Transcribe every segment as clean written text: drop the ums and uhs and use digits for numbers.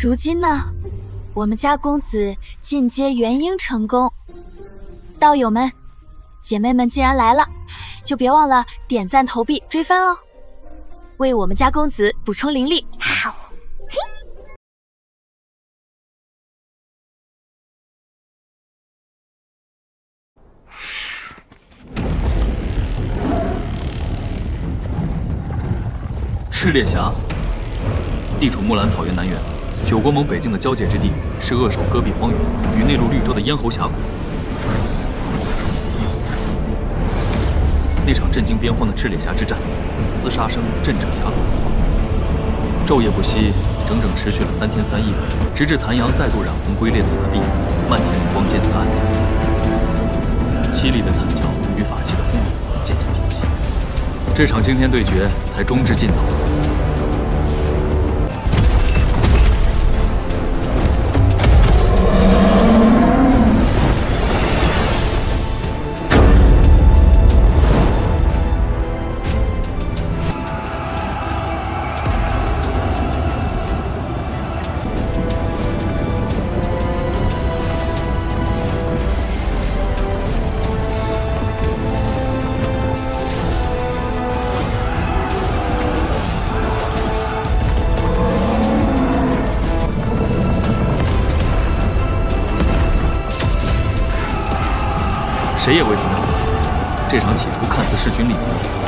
如今呢，我们家公子进阶元婴成功。道友们、姐妹们，既然来了，就别忘了点赞、投币、追番哦，为我们家公子补充灵力。赤烈峡地处木兰草原南缘，九国盟北境的交界之地，是扼守戈壁荒原与内陆绿洲的咽喉峡谷。那场震惊边荒的赤烈峡之战，厮杀声震彻峡谷，昼夜不息，整整持续了3天3夜，直至残阳再度染红龟裂的崖壁，漫天灵光渐次暗淡，凄厉的惨叫与法器的轰鸣渐渐平息，这场惊天对决才终至尽头。谁也未曾料到，这场起初看似势均力敌、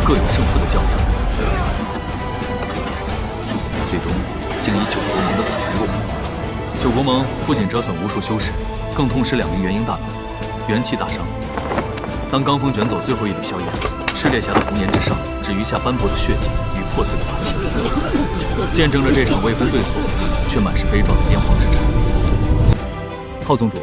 各有胜负的较量，最终竟以九国盟的惨败落幕。九国盟不仅折损无数修士，更痛失2名元婴大员，元气大伤。当罡风卷走最后一缕硝烟，赤烈峡的红岩之上只余下斑驳的血迹与破碎的法器，见证着这场未分对错却满是悲壮的边荒之战。浩宗主，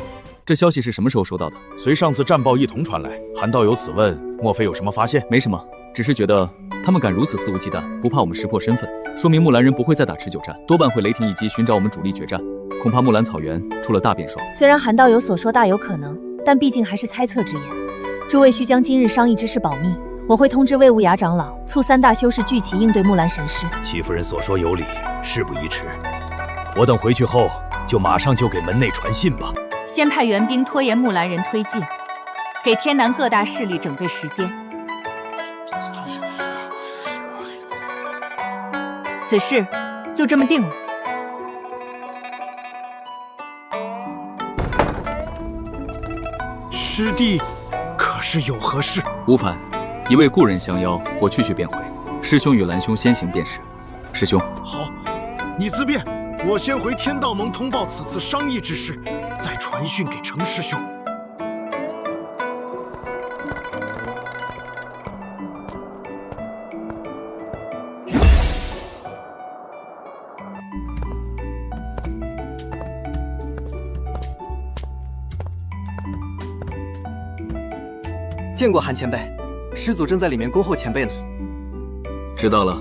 这消息是什么时候收到的？随上次战报一同传来。韩道友此问，莫非有什么发现？没什么，只是觉得他们敢如此肆无忌惮，不怕我们识破身份，说明木兰人不会再打持久战，多半会雷霆一击寻找我们主力决战。恐怕木兰草原出了大变数。虽然韩道友所说大有可能，但毕竟还是猜测之言。诸位需将今日商议之事保密，我会通知魏无涯长老，促3大修士聚齐应对木兰神师。戚夫人所说有理，事不宜迟。我等回去后就马上就给门内传信吧。先派援兵拖延木兰人推进，给天南各大势力整备时间。此事就这么定了。师弟，可是有何事？无烦，一位故人相邀，我去便回。师兄与兰兄先行便是。师兄，好，你自便。我先回天道盟通报此次商议之事，再传讯给程师兄。见过韩前辈，师祖正在里面恭候前辈呢。知道了。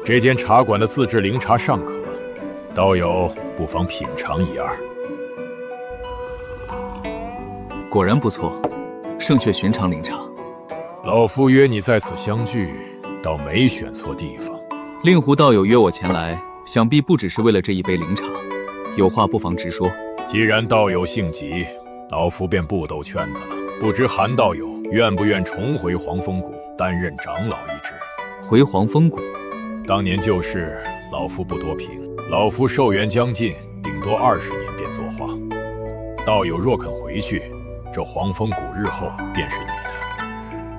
这间茶馆的自制灵茶尚可，道友不妨品尝一二。果然不错，胜却寻常灵茶。老夫约你在此相聚，倒没选错地方。令狐道友约我前来，想必不只是为了这一杯灵茶，有话不妨直说。既然道友性急，老夫便不兜圈子了。不知韩道友愿不愿重回黄风谷担任长老一职？回黄风谷？当年旧事，老夫不多评。老夫寿元将近，顶多20年便作画。道友若肯回去，这黄风谷日后便是你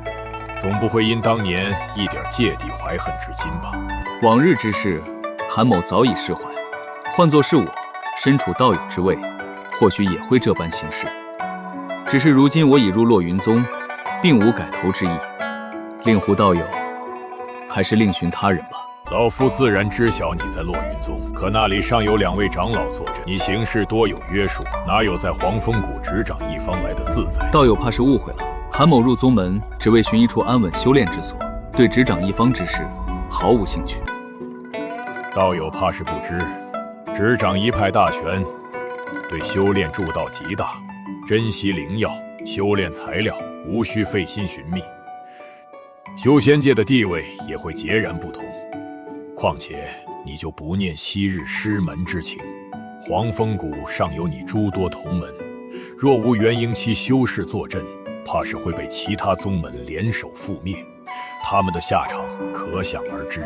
的，总不会因当年一点芥蒂怀恨至今吧？往日之事，韩某早已释怀。换作是我，身处道友之位，或许也会这般行事。只是如今我已入落云宗，并无改头之意。令狐道友，还是另寻他人吧。老夫自然知晓你在落云宗，可那里尚有2位长老坐镇，你行事多有约束，哪有在黄风谷执掌一方来的自在？道友怕是误会了，韩某入宗门只为寻一处安稳修炼之所，对执掌一方之事毫无兴趣。道友怕是不知，执掌一派大权，对修炼助道极大，珍惜灵药、修炼材料，无需费心寻觅。修仙界的地位也会截然不同。况且你就不念昔日师门之情，黄风谷尚有你诸多同门，若无元婴期修士坐镇，怕是会被其他宗门联手覆灭，他们的下场可想而知。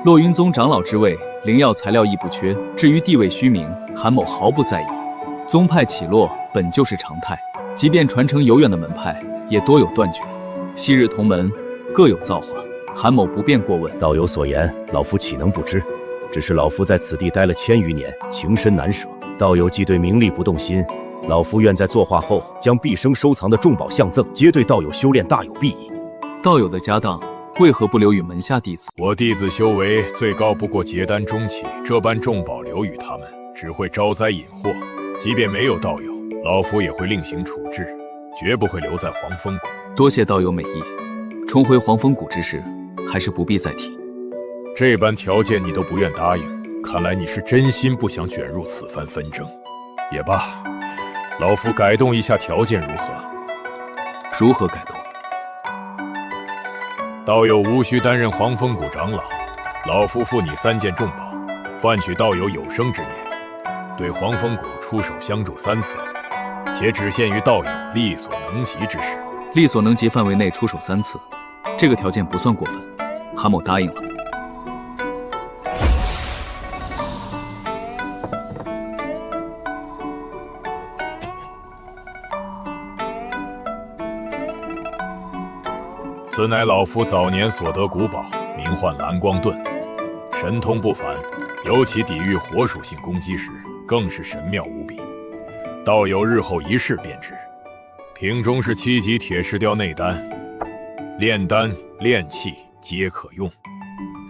落云宗长老之位，灵药材料亦不缺。至于地位虚名，韩某毫不在意。宗派起落本就是常态，即便传承悠远的门派，也多有断绝。昔日同门各有造化，韩某不便过问。道友所言，老夫岂能不知？只是老夫在此地待了1000余年，情深难舍。道友既对名利不动心，老夫愿在作画后将毕生收藏的重宝相赠，皆对道友修炼大有裨益。道友的家当为何不留与门下弟子？我弟子修为最高不过结丹中期，这般重宝留与他们，只会招灾引祸。即便没有道友，老夫也会另行处置，绝不会留在黄风谷。多谢道友美意，重回黄风谷之事，还是不必再提。这般条件你都不愿答应，看来你是真心不想卷入此番纷争。也罢，老夫改动一下条件如何？如何改动？道友无需担任黄风谷长老，老夫付你3件重宝，换取道友有生之年对黄风谷出手相助3次，且只限于道友力所能及之时。力所能及范围内出手3次，这个条件不算过分，韩某答应了。此乃老夫早年所得古宝，名唤蓝光盾，神通不凡，尤其抵御火属性攻击时，更是神妙无比。道友日后一试便知。瓶中是7级铁石雕内丹，炼丹炼器皆可用。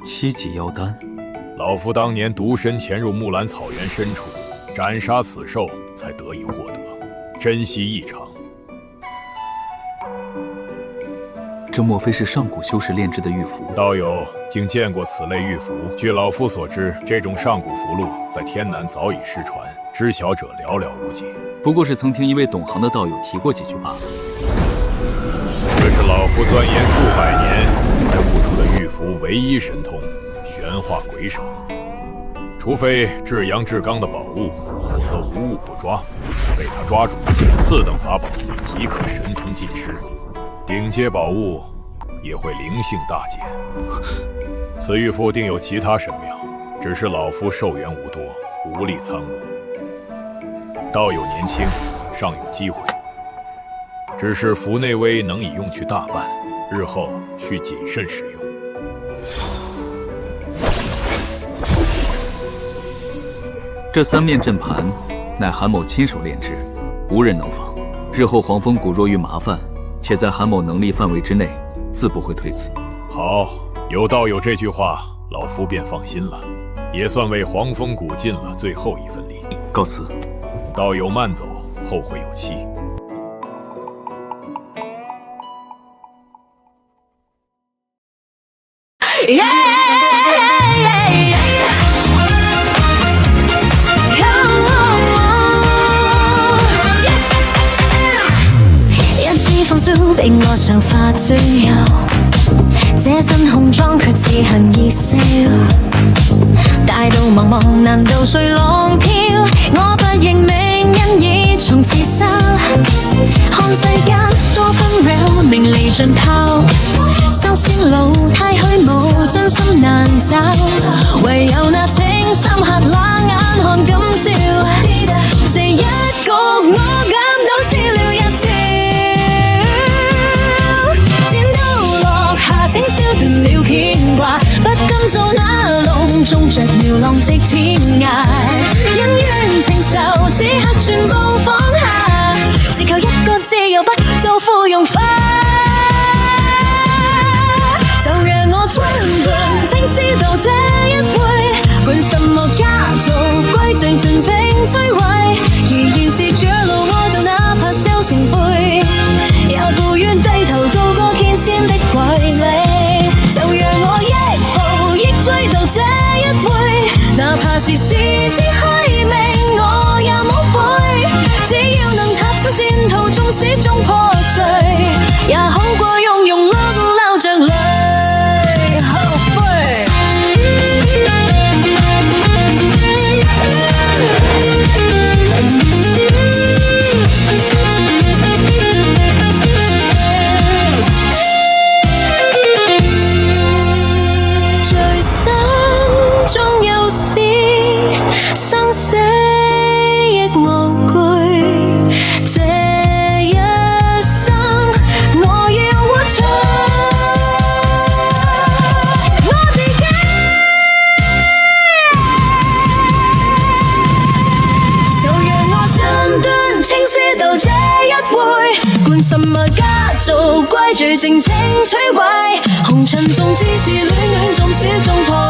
7级妖丹，老夫当年独身潜入木兰草原深处，斩杀此兽，才得以获得，珍惜异常。这莫非是上古修士炼制的玉符？道友竟见过此类玉符？据老夫所知，这种上古符箓在天南早已失传，知晓者寥寥无几。不过是曾听一位懂行的道友提过几句罢了。这是老夫钻研数百年才悟出的玉符唯一神通——玄化鬼手。除非至阳至刚的宝物，否则无物不抓。被他抓住，次等法宝即可神通尽失，顶阶宝物也会灵性大减。此玉符定有其他神妙，只是老夫寿元无多，无力参悟。道友年轻，尚有机会。只是符内微能以用去大半，日后需谨慎使用。这3面阵盘，乃韩某亲手炼制，无人能防。日后黄风谷若遇麻烦，且在韩某能力范围之内，自不会推辞。好，有道友这句话，老夫便放心了，也算为黄风谷尽了最后一份力。告辞。道友慢走，后会有期。一支風騷比我想法最柔，這身紅裝卻似恨意笑。大道茫茫，難道誰浪飄？我不認命，因已從刺收。看世間多紛擾，名利盡拋，修仙路太虛無，真心難找。唯有那清心客冷眼看今宵，這一局我感到笑了一笑。剪刀落下，請消斷了牽掛，不甘做那籠中着苗浪直天涯。恩怨情仇此刻全部放下，只求一個自由，不做附庸花。就讓我吞頓青絲到這一杯，管什麼家族歸正盡情摧毀。既然是絕路，我就哪怕燒成灰，也不願低頭做個天仙的傀儡。就讓我一步一追到這時事之開明，我也無悔。只要能踏上前途，縱使終破碎，也好過庸庸碌碌流着淚後悔。醉生中有時，生死亦無懼。這一生我要活出我自己。就讓我身段清晰到這一回，管什麼家族貴族，盡情摧毀。紅塵縱使自戀戀，縱使終破。